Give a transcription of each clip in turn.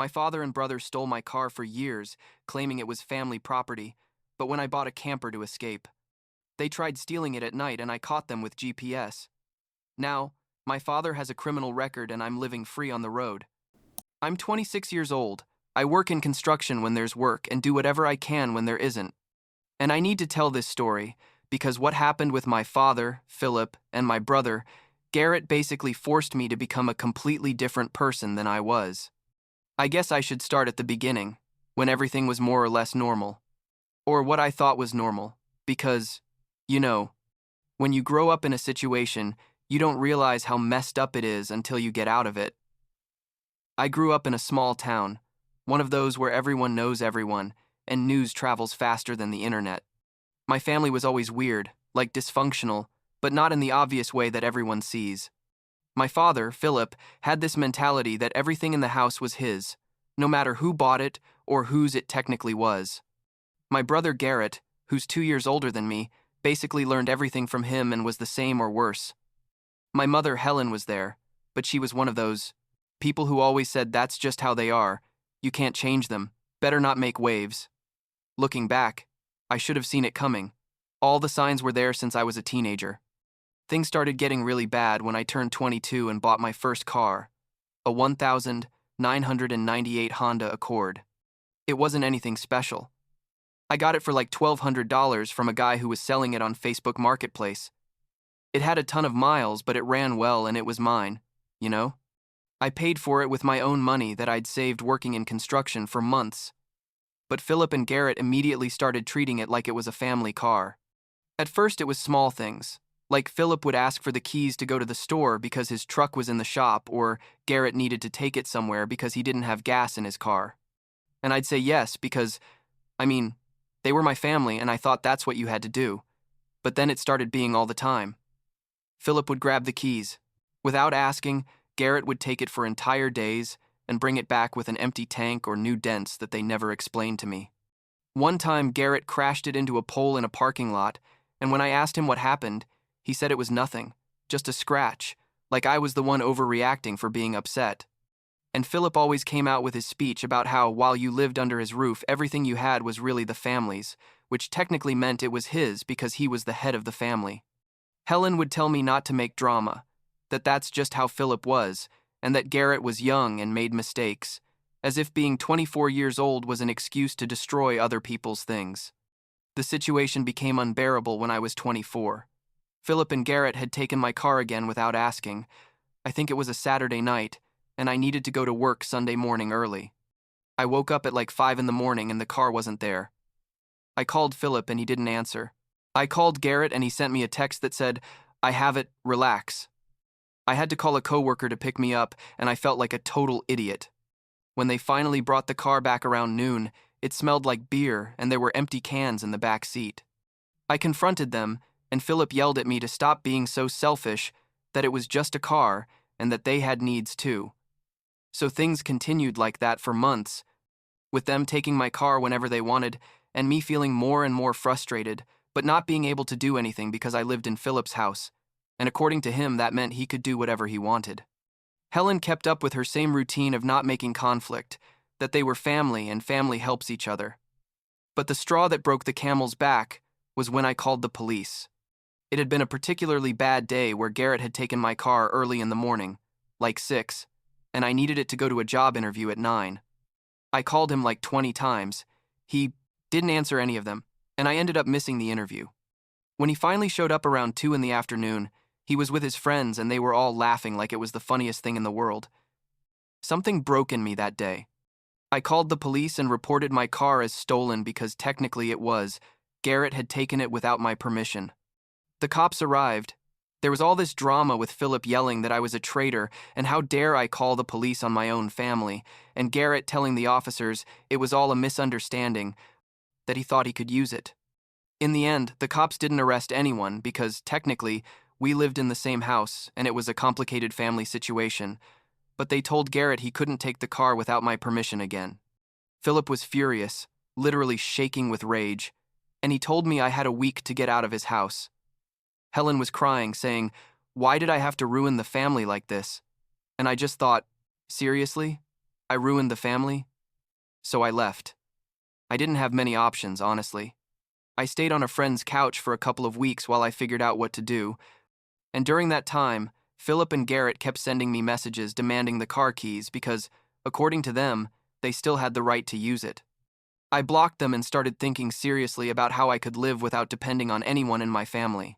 My father and brother stole my car for years, claiming it was family property, but when I bought a camper to escape, they tried stealing it at night and I caught them with GPS. Now, my father has a criminal record and I'm living free on the road. I'm 26 years old. I work in construction when there's work and do whatever I can when there isn't. And I need to tell this story because what happened with my father, Philip, and my brother, Garrett, basically forced me to become a completely different person than I was. I guess I should start at the beginning, when everything was more or less normal. Or what I thought was normal, because, you know, when you grow up in a situation, you don't realize how messed up it is until you get out of it. I grew up in a small town, one of those where everyone knows everyone, and news travels faster than the internet. My family was always weird, like dysfunctional, but not in the obvious way that everyone sees. My father, Philip, had this mentality that everything in the house was his, no matter who bought it or whose it technically was. My brother Garrett, who's 2 years older than me, basically learned everything from him and was the same or worse. My mother, Helen, was there, but she was one of those people who always said that's just how they are, you can't change them, better not make waves. Looking back, I should have seen it coming. All the signs were there since I was a teenager. Things started getting really bad when I turned 22 and bought my first car, a 1998 Honda Accord. It wasn't anything special. I got it for like $1,200 from a guy who was selling it on Facebook Marketplace. It had a ton of miles, but it ran well and it was mine, you know? I paid for it with my own money that I'd saved working in construction for months. But Philip and Garrett immediately started treating it like it was a family car. At first it was small things, like Philip would ask for the keys to go to the store because his truck was in the shop, or Garrett needed to take it somewhere because he didn't have gas in his car. And I'd say yes because, they were my family and I thought that's what you had to do. But then it started being all the time. Philip would grab the keys. Without asking, Garrett would take it for entire days and bring it back with an empty tank or new dents that they never explained to me. One time, Garrett crashed it into a pole in a parking lot, and when I asked him what happened, he said it was nothing, just a scratch, like I was the one overreacting for being upset. And Philip always came out with his speech about how while you lived under his roof, everything you had was really the family's, which technically meant it was his because he was the head of the family. Helen would tell me not to make drama, that that's just how Philip was, and that Garrett was young and made mistakes, as if being 24 years old was an excuse to destroy other people's things. The situation became unbearable when I was 24. Philip and Garrett had taken my car again without asking. I think it was a Saturday night, and I needed to go to work Sunday morning early. I woke up at like 5 in the morning and the car wasn't there. I called Philip and he didn't answer. I called Garrett and he sent me a text that said, "I have it, relax." I had to call a coworker to pick me up and I felt like a total idiot. When they finally brought the car back around noon, it smelled like beer and there were empty cans in the back seat. I confronted them and Philip yelled at me to stop being so selfish, that it was just a car and that they had needs too. So things continued like that for months, with them taking my car whenever they wanted and me feeling more and more frustrated, but not being able to do anything because I lived in Philip's house, and according to him that meant he could do whatever he wanted. Helen kept up with her same routine of not making conflict, that they were family and family helps each other. But the straw that broke the camel's back was when I called the police. It had been a particularly bad day where Garrett had taken my car early in the morning, like 6, and I needed it to go to a job interview at 9. I called him like 20 times. He didn't answer any of them, and I ended up missing the interview. When he finally showed up around 2 in the afternoon, he was with his friends and they were all laughing like it was the funniest thing in the world. Something broke in me that day. I called the police and reported my car as stolen because technically it was. Garrett had taken it without my permission. The cops arrived. There was all this drama with Philip yelling that I was a traitor and how dare I call the police on my own family, and Garrett telling the officers it was all a misunderstanding, that he thought he could use it. In the end, the cops didn't arrest anyone because, technically, we lived in the same house and it was a complicated family situation, but they told Garrett he couldn't take the car without my permission again. Philip was furious, literally shaking with rage, and he told me I had a week to get out of his house. Helen was crying, saying, "Why did I have to ruin the family like this?" And I just thought, seriously? I ruined the family, so I left. I didn't have many options, honestly. I stayed on a friend's couch for a couple of weeks while I figured out what to do, and during that time, Philip and Garrett kept sending me messages demanding the car keys because, according to them, they still had the right to use it. I blocked them and started thinking seriously about how I could live without depending on anyone in my family.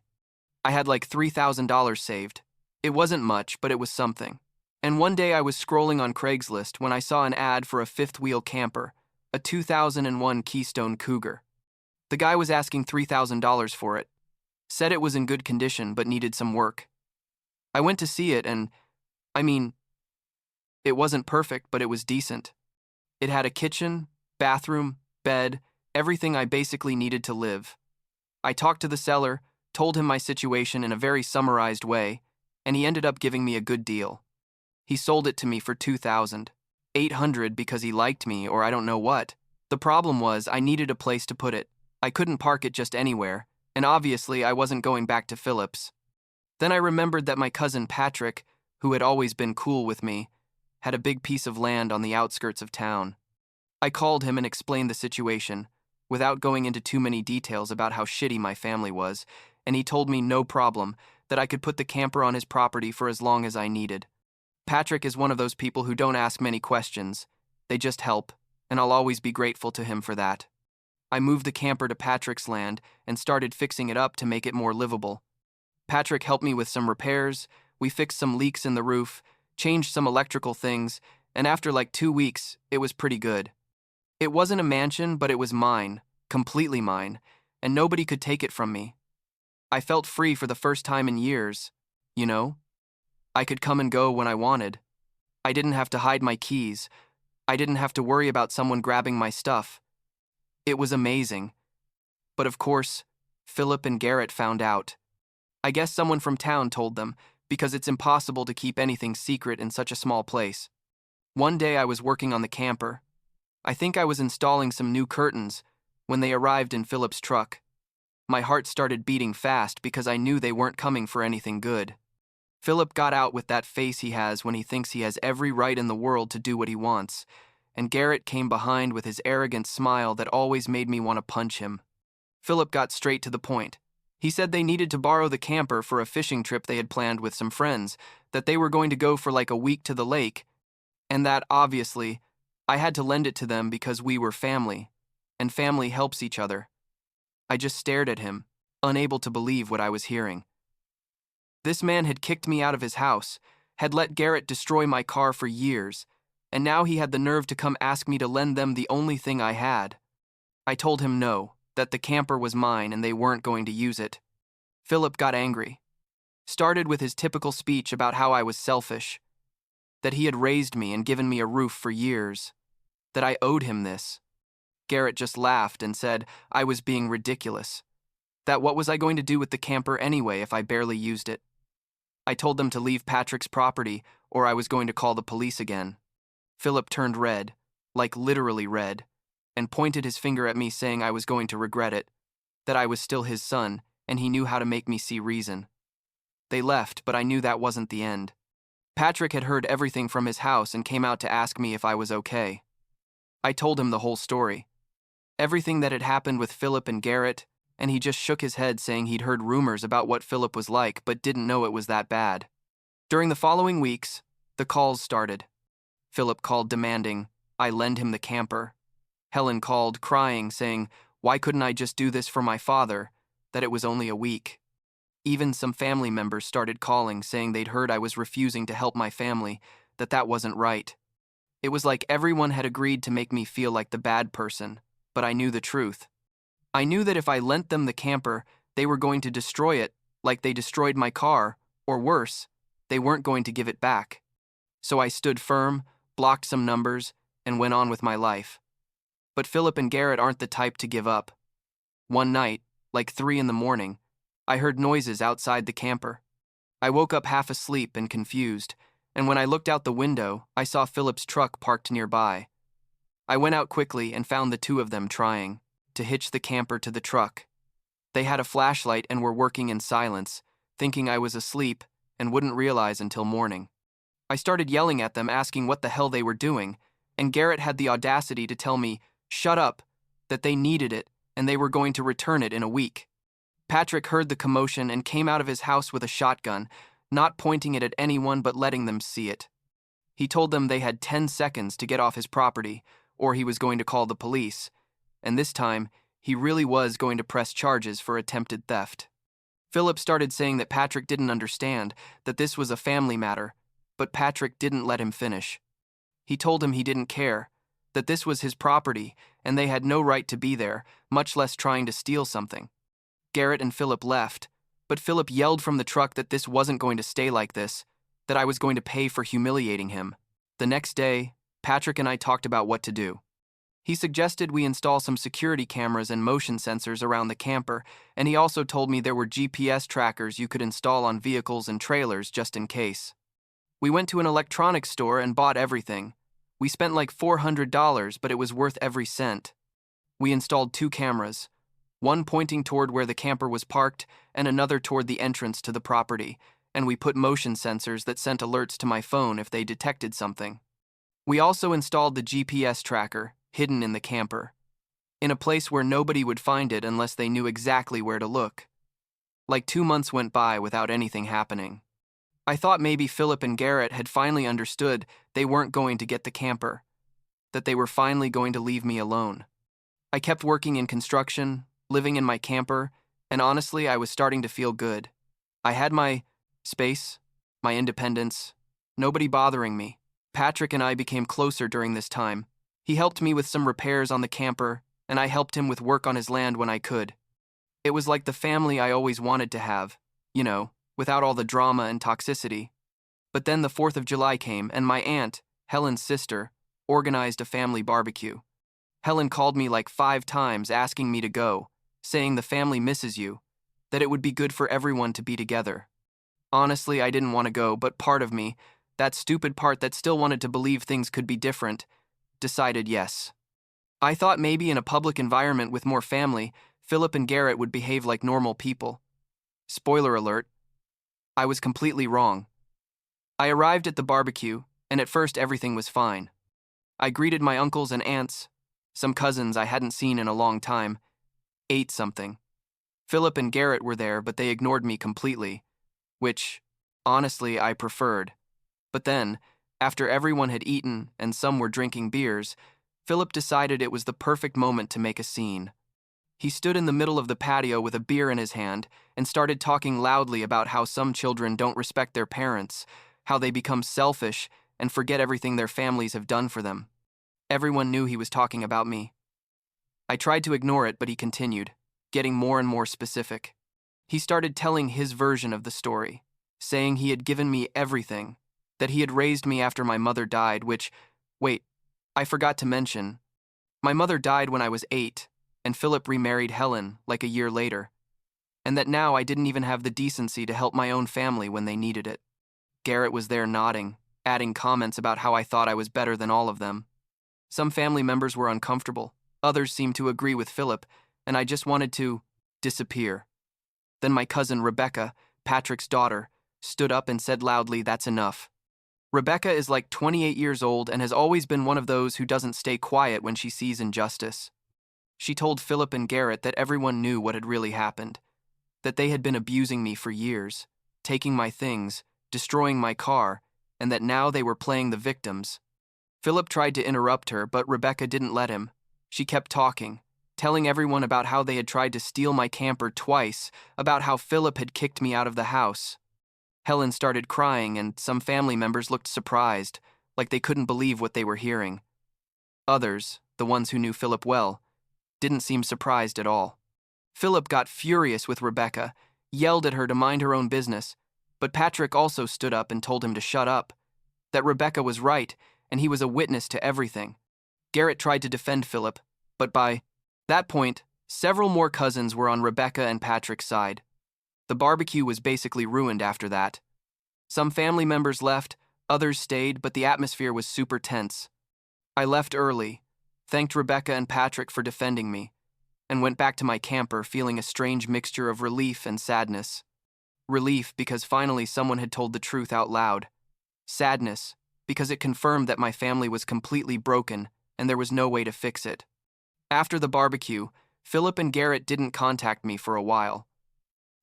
I had like $3,000 saved. It wasn't much, but it was something. And one day I was scrolling on Craigslist when I saw an ad for a fifth-wheel camper, a 2001 Keystone Cougar. The guy was asking $3,000 for it, said it was in good condition but needed some work. I went to see it and, it wasn't perfect, but it was decent. It had a kitchen, bathroom, bed, everything I basically needed to live. I talked to the seller, told him my situation in a very summarized way, and he ended up giving me a good deal. He sold it to me for $2,800 because he liked me or I don't know what. The problem was I needed a place to put it. I couldn't park it just anywhere, and obviously I wasn't going back to Phillips. Then I remembered that my cousin Patrick, who had always been cool with me, had a big piece of land on the outskirts of town. I called him and explained the situation, without going into too many details about how shitty my family was, and he told me no problem, that I could put the camper on his property for as long as I needed. Patrick is one of those people who don't ask many questions. They just help, and I'll always be grateful to him for that. I moved the camper to Patrick's land and started fixing it up to make it more livable. Patrick helped me with some repairs, we fixed some leaks in the roof, changed some electrical things, and after like 2 weeks, it was pretty good. It wasn't a mansion, but it was mine, completely mine, and nobody could take it from me. I felt free for the first time in years, you know? I could come and go when I wanted. I didn't have to hide my keys. I didn't have to worry about someone grabbing my stuff. It was amazing. But of course, Philip and Garrett found out. I guess someone from town told them, because it's impossible to keep anything secret in such a small place. One day I was working on the camper. I think I was installing some new curtains when they arrived in Philip's truck. My heart started beating fast because I knew they weren't coming for anything good. Philip got out with that face he has when he thinks he has every right in the world to do what he wants, and Garrett came behind with his arrogant smile that always made me want to punch him. Philip got straight to the point. He said they needed to borrow the camper for a fishing trip they had planned with some friends, that they were going to go for like a week to the lake, and that, obviously, I had to lend it to them because we were family, and family helps each other. I just stared at him, unable to believe what I was hearing. This man had kicked me out of his house, had let Garrett destroy my car for years, and now he had the nerve to come ask me to lend them the only thing I had. I told him no, that the camper was mine and they weren't going to use it. Philip got angry. Started with his typical speech about how I was selfish, that he had raised me and given me a roof for years, that I owed him this. Garrett just laughed and said I was being ridiculous, that what was I going to do with the camper anyway if I barely used it. I told them to leave Patrick's property or I was going to call the police again. Philip turned red, like literally red, and pointed his finger at me saying I was going to regret it, that I was still his son and he knew how to make me see reason. They left, but I knew that wasn't the end. Patrick had heard everything from his house and came out to ask me if I was okay. I told him the whole story. Everything that had happened with Philip and Garrett, and he just shook his head saying he'd heard rumors about what Philip was like but didn't know it was that bad. During the following weeks, the calls started. Philip called demanding I lend him the camper. Helen called crying saying why couldn't I just do this for my father, that it was only a week. Even some family members started calling saying they'd heard I was refusing to help my family, that wasn't right. It was like everyone had agreed to make me feel like the bad person, but I knew the truth. I knew that if I lent them the camper, they were going to destroy it, like they destroyed my car, or worse, they weren't going to give it back. So I stood firm, blocked some numbers, and went on with my life. But Philip and Garrett aren't the type to give up. One night, like 3 a.m, I heard noises outside the camper. I woke up half asleep and confused, and when I looked out the window, I saw Philip's truck parked nearby. I went out quickly and found the two of them trying to hitch the camper to the truck. They had a flashlight and were working in silence, thinking I was asleep and wouldn't realize until morning. I started yelling at them asking what the hell they were doing, And Garrett had the audacity to tell me, shut up, that they needed it and they were going to return it in a week. Patrick heard the commotion and came out of his house with a shotgun, not pointing it at anyone but letting them see it. He told them they had 10 seconds to get off his property, or he was going to call the police, and this time, he really was going to press charges for attempted theft. Philip started saying that Patrick didn't understand, that this was a family matter, but Patrick didn't let him finish. He told him he didn't care, that this was his property, and they had no right to be there, much less trying to steal something. Garrett and Philip left, but Philip yelled from the truck that this wasn't going to stay like this, that I was going to pay for humiliating him. The next day, Patrick and I talked about what to do. He suggested we install some security cameras and motion sensors around the camper, and he also told me there were GPS trackers you could install on vehicles and trailers just in case. We went to an electronics store and bought everything. We spent like $400, but it was worth every cent. We installed 2 cameras, one pointing toward where the camper was parked and another toward the entrance to the property, and we put motion sensors that sent alerts to my phone if they detected something. We also installed the GPS tracker, hidden in the camper, in a place where nobody would find it unless they knew exactly where to look. Like 2 months went by without anything happening. I thought maybe Philip and Garrett had finally understood they weren't going to get the camper, that they were finally going to leave me alone. I kept working in construction, living in my camper, and honestly, I was starting to feel good. I had my space, my independence, nobody bothering me. Patrick and I became closer during this time. He helped me with some repairs on the camper, and I helped him with work on his land when I could. It was like the family I always wanted to have, without all the drama and toxicity. But then the 4th of July came, and my aunt, Helen's sister, organized a family barbecue. Helen called me like 5 times asking me to go, saying the family misses you, that it would be good for everyone to be together. Honestly, I didn't want to go, but part of me, that stupid part that still wanted to believe things could be different, decided yes. I thought maybe in a public environment with more family, Philip and Garrett would behave like normal people. Spoiler alert, I was completely wrong. I arrived at the barbecue, and at first everything was fine. I greeted my uncles and aunts, some cousins I hadn't seen in a long time, ate something. Philip and Garrett were there, but they ignored me completely, which, honestly, I preferred. But then, after everyone had eaten and some were drinking beers, Philip decided it was the perfect moment to make a scene. He stood in the middle of the patio with a beer in his hand and started talking loudly about how some children don't respect their parents, how they become selfish and forget everything their families have done for them. Everyone knew he was talking about me. I tried to ignore it, but he continued, getting more and more specific. He started telling his version of the story, saying he had given me everything, that he had raised me after my mother died, I forgot to mention. My mother died when I was 8, and Philip remarried Helen like a year later, and that now I didn't even have the decency to help my own family when they needed it. Garrett was there nodding, adding comments about how I thought I was better than all of them. Some family members were uncomfortable, others seemed to agree with Philip, and I just wanted to disappear. Then my cousin Rebecca, Patrick's daughter, stood up and said loudly, "That's enough." Rebecca is like 28 years old and has always been one of those who doesn't stay quiet when she sees injustice. She told Philip and Garrett that everyone knew what had really happened, that they had been abusing me for years, taking my things, destroying my car, and that now they were playing the victims. Philip tried to interrupt her, but Rebecca didn't let him. She kept talking, telling everyone about how they had tried to steal my camper twice, about how Philip had kicked me out of the house. Helen started crying, and some family members looked surprised, like they couldn't believe what they were hearing. Others, the ones who knew Philip well, didn't seem surprised at all. Philip got furious with Rebecca, yelled at her to mind her own business, but Patrick also stood up and told him to shut up, that Rebecca was right, and he was a witness to everything. Garrett tried to defend Philip, but by that point, several more cousins were on Rebecca and Patrick's side. The barbecue was basically ruined after that. Some family members left, others stayed, but the atmosphere was super tense. I left early, thanked Rebecca and Patrick for defending me, and went back to my camper feeling a strange mixture of relief and sadness. Relief because finally someone had told the truth out loud. Sadness because it confirmed that my family was completely broken and there was no way to fix it. After the barbecue, Philip and Garrett didn't contact me for a while.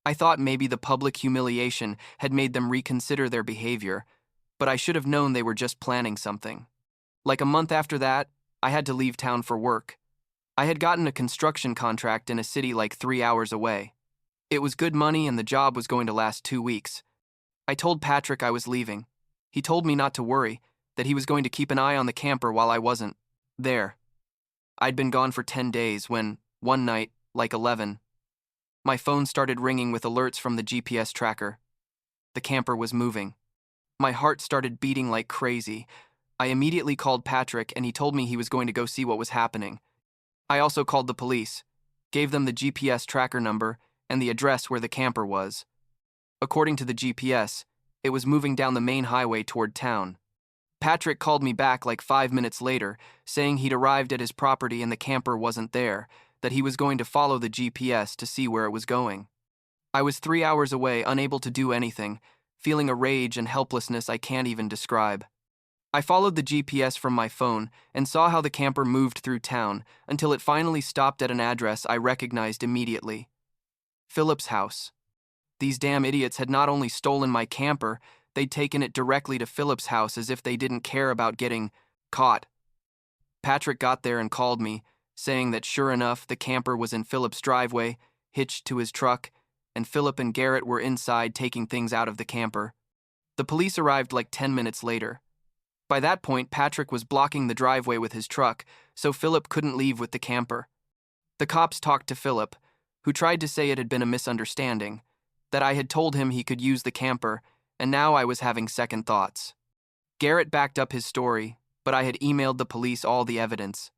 I thought maybe the public humiliation had made them reconsider their behavior, but I should have known they were just planning something. Like a month after that, I had to leave town for work. I had gotten a construction contract in a city like 3 hours away. It was good money and the job was going to last 2 weeks. I told Patrick I was leaving. He told me not to worry, that he was going to keep an eye on the camper while I wasn't there. I'd been gone for 10 days when, one night, like 11, my phone started ringing with alerts from the GPS tracker. The camper was moving. My heart started beating like crazy. I immediately called Patrick and he told me he was going to go see what was happening. I also called the police, gave them the GPS tracker number and the address where the camper was. According to the GPS, it was moving down the main highway toward town. Patrick called me back like 5 minutes later, saying he'd arrived at his property and the camper wasn't there, that he was going to follow the GPS to see where it was going. I was 3 hours away, unable to do anything, feeling a rage and helplessness I can't even describe. I followed the GPS from my phone and saw how the camper moved through town until it finally stopped at an address I recognized immediately. Philip's house. These damn idiots had not only stolen my camper, they'd taken it directly to Philip's house as if they didn't care about getting caught. Patrick got there and called me, saying that sure enough, the camper was in Philip's driveway, hitched to his truck, and Philip and Garrett were inside taking things out of the camper. The police arrived like 10 minutes later. By that point, Patrick was blocking the driveway with his truck, so Philip couldn't leave with the camper. The cops talked to Philip, who tried to say it had been a misunderstanding, that I had told him he could use the camper, and now I was having second thoughts. Garrett backed up his story, but I had emailed the police all the evidence.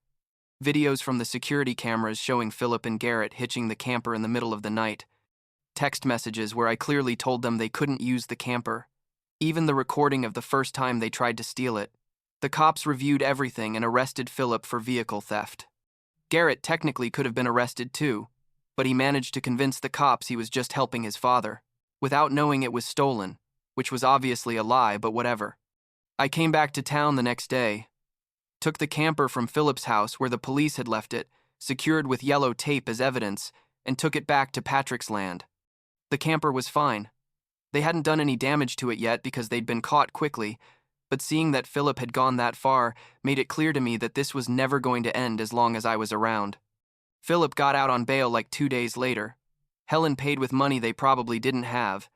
Videos from the security cameras showing Philip and Garrett hitching the camper in the middle of the night. Text messages where I clearly told them they couldn't use the camper. Even the recording of the first time they tried to steal it. The cops reviewed everything and arrested Philip for vehicle theft. Garrett technically could have been arrested too, but he managed to convince the cops he was just helping his father, without knowing it was stolen, which was obviously a lie, but whatever. I came back to town the next day, took the camper from Philip's house where the police had left it, secured with yellow tape as evidence, and took it back to Patrick's land. The camper was fine. They hadn't done any damage to it yet because they'd been caught quickly, but seeing that Philip had gone that far made it clear to me that this was never going to end as long as I was around. Philip got out on bail like 2 days later. Helen paid with money they probably didn't have,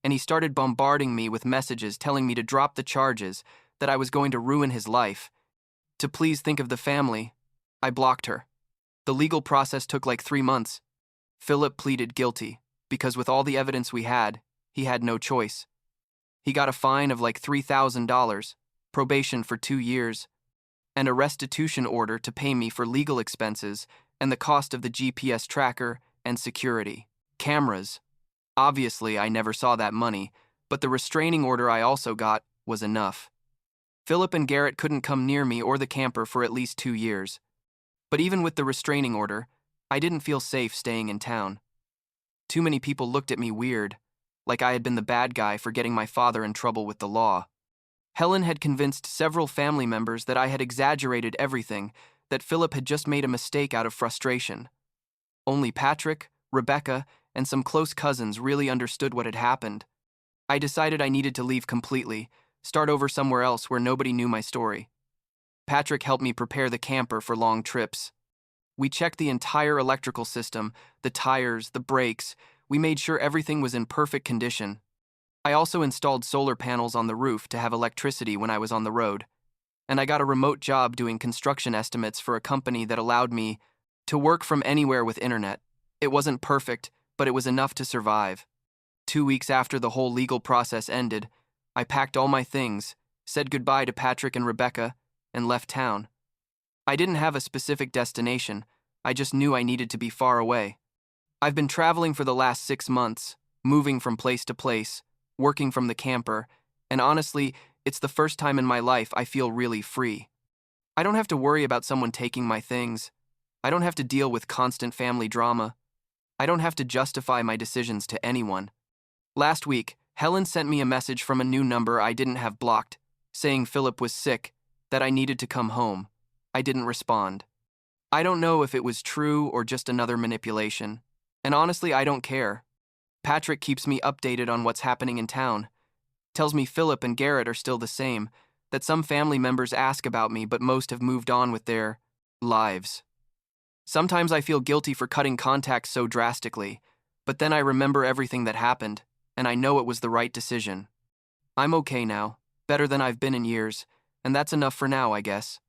and he started bombarding me with messages telling me to drop the charges, that I was going to ruin his life. To please think of the family, I blocked her. The legal process took like 3 months. Philip pleaded guilty, because with all the evidence we had, he had no choice. He got a fine of like $3,000, probation for 2 years, and a restitution order to pay me for legal expenses and the cost of the GPS tracker and security cameras. Obviously, I never saw that money, but the restraining order I also got was enough. Philip and Garrett couldn't come near me or the camper for at least 2 years. But even with the restraining order, I didn't feel safe staying in town. Too many people looked at me weird, like I had been the bad guy for getting my father in trouble with the law. Helen had convinced several family members that I had exaggerated everything, that Philip had just made a mistake out of frustration. Only Patrick, Rebecca, and some close cousins really understood what had happened. I decided I needed to leave completely, start over somewhere else where nobody knew my story. Patrick helped me prepare the camper for long trips. We checked the entire electrical system, the tires, the brakes. We made sure everything was in perfect condition. I also installed solar panels on the roof to have electricity when I was on the road. And I got a remote job doing construction estimates for a company that allowed me to work from anywhere with internet. It wasn't perfect, but it was enough to survive. 2 weeks after the whole legal process ended, I packed all my things, said goodbye to Patrick and Rebecca, and left town. I didn't have a specific destination. I just knew I needed to be far away. I've been traveling for the last 6 months, moving from place to place, working from the camper, and honestly, it's the first time in my life I feel really free. I don't have to worry about someone taking my things. I don't have to deal with constant family drama. I don't have to justify my decisions to anyone. Last week, Helen sent me a message from a new number I didn't have blocked. saying Philip was sick, that I needed to come home. I didn't respond. I don't know if it was true or just another manipulation. And honestly, I don't care. Patrick keeps me updated on what's happening in town. Tells me Philip and Garrett are still the same, that some family members ask about me, but most have moved on with their lives. Sometimes I feel guilty for cutting contact so drastically, but then I remember everything that happened, and I know it was the right decision. I'm okay now, better than I've been in years, and that's enough for now, I guess.